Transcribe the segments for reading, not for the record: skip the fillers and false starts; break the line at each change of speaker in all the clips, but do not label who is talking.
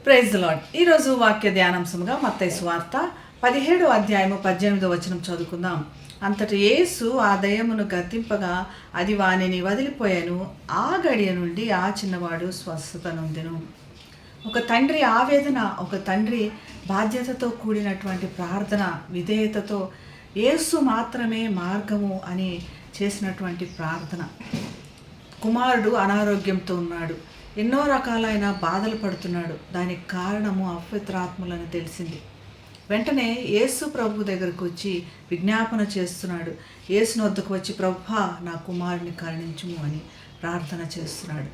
Praise the lord. ఈరోజు వాక్య ధ్యానాంశముగా మత్తయి సువార్త 17వ అధ్యాయము 18వ వచనం చదువుకుందాం. అంతటి యేసు ఆ దయ్యమును గద్దింపగా అది వానిని వదిలిపోయాను. ఆ గడియ నుండి ఆ చిన్నవాడు స్వస్థత నొందెను. ఒక తండ్రి ఆవేదన, ఒక తండ్రి బాధ్యతతో కూడినటువంటి ప్రార్థన, విధేయతతో యేసు మాత్రమే మార్గము అని చేసినటువంటి ప్రార్థన. కుమారుడు అనారోగ్యంతో ఉన్నాడు, ఎన్నో రకాలైన బాధలు పడుతున్నాడు. దానికి కారణము అపవిత్రాత్మలని తెలిసింది. వెంటనే యేసు ప్రభు దగ్గరకు వచ్చి విజ్ఞాపన చేస్తున్నాడు. యేసుని వద్దకు వచ్చి, ప్రభువా నా కుమారుని కరుణించుము అని ప్రార్థన చేస్తున్నాడు.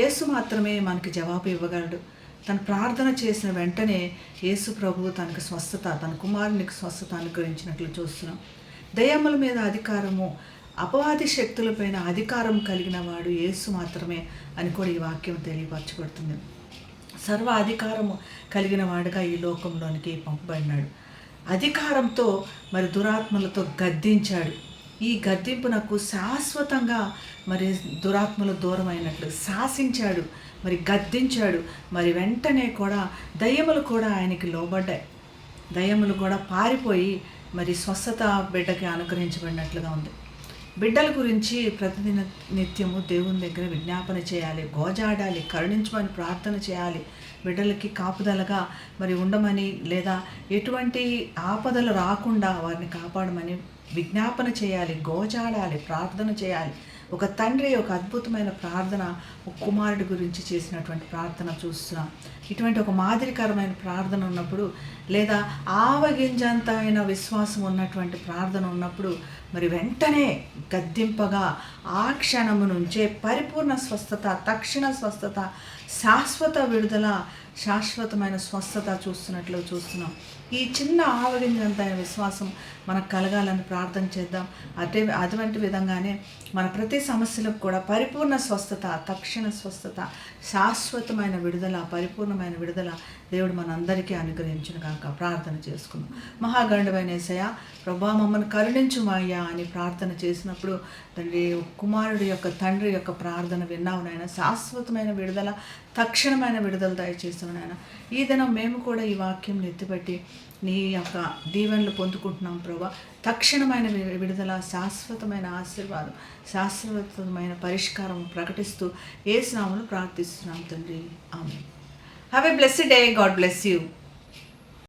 యేసు మాత్రమే మనకి జవాబు ఇవ్వగలడు. తను ప్రార్థన చేసిన వెంటనే యేసు ప్రభు తనకు స్వస్థత, తన కుమారునికి స్వస్థత అనుగ్రహించినట్లు చూస్తున్నాం. దయ్యముల మీద అధికారము, అపవాది శక్తులపైన అధికారం కలిగిన వాడు యేసు మాత్రమే అని కూడా ఈ వాక్యం తెలియపరచబడుతుంది. సర్వ అధికారము కలిగిన వాడుగా ఈ లోకంలోనికి పంపబడినాడు. అధికారంతో మరి దురాత్మలతో గద్దించాడు. ఈ గద్దింపునకు శాశ్వతంగా మరి దురాత్మలు దూరం అయినట్లు శాసించాడు, మరి గద్దించాడు. మరి వెంటనే కూడా దయ్యములు కూడా ఆయనకి లోబడ్డాయి. దయ్యములు కూడా పారిపోయి మరి స్వస్థత బిడ్డకి అనుగ్రహించబడినట్లుగా ఉంది. బిడ్డల గురించి ప్రతిదిన నిత్యము దేవుని దగ్గర విజ్ఞాపన చేయాలి, గోజాడాలి, కరుణించమని ప్రార్థన చేయాలి. బిడ్డలకి కాపుదలగా మరి ఉండమని, లేదా ఎటువంటి ఆపదలు రాకుండా వారిని కాపాడమని విజ్ఞాపన చేయాలి, గోజాడాలి, ప్రార్థన చేయాలి. ఒక తండ్రి ఒక అద్భుతమైన ప్రార్థన, ఒక కుమారుడి గురించి చేసినటువంటి ప్రార్థన చూస్తున్నాం. ఇటువంటి ఒక మాదిరికరమైన ప్రార్థన ఉన్నప్పుడు, లేదా ఆవగింజంత అయిన విశ్వాసం ఉన్నటువంటి ప్రార్థన ఉన్నప్పుడు మరి వెంటనే గద్దింపగా ఆ క్షణము నుంచే పరిపూర్ణ స్వస్థత, తక్షణ స్వస్థత, శాశ్వత విడుదల, శాశ్వతమైన స్వస్థత చూస్తున్నాం. ఈ చిన్న ఆవగింజంత అయిన విశ్వాసం మనకు కలగాలని ప్రార్థన చేద్దాం. అటువంటి విధంగానే మన ప్రతి సమస్యలకు కూడా పరిపూర్ణ స్వస్థత, తక్షణ స్వస్థత, శాశ్వతమైన విడుదల, పరిపూర్ణమైన విడుదల దేవుడు మనందరికీ అనుగ్రహించును గాక. ప్రార్థన చేసుకుందాం. మహాగణుడైన యేసయ్యా, ప్రభువా మమ్మల్ని కరుణించుమయ్యా అని ప్రార్థన చేసినప్పుడు తండ్రి, కుమారుడి యొక్క తండ్రి యొక్క ప్రార్థన విన్నావు నాయన. శాశ్వతమైన విడుదల, తక్షణమైన విడుదల దయచేస్తావు నాయన. ఈ దినం మేము కూడా ఈ వాక్యం ఎత్తిపెట్టి నీ యొక్క దీవెనలు పొందుకుంటున్నాం ప్రభా. తక్షణమైన విడుదల, శాశ్వతమైన ఆశీర్వాదం, శాశ్వతమైన పరిష్కారం ప్రకటిస్తూ యేసు నామములో ప్రార్థిస్తున్నాం తండ్రి. ఆమేన్. Have a blessed day. God bless you.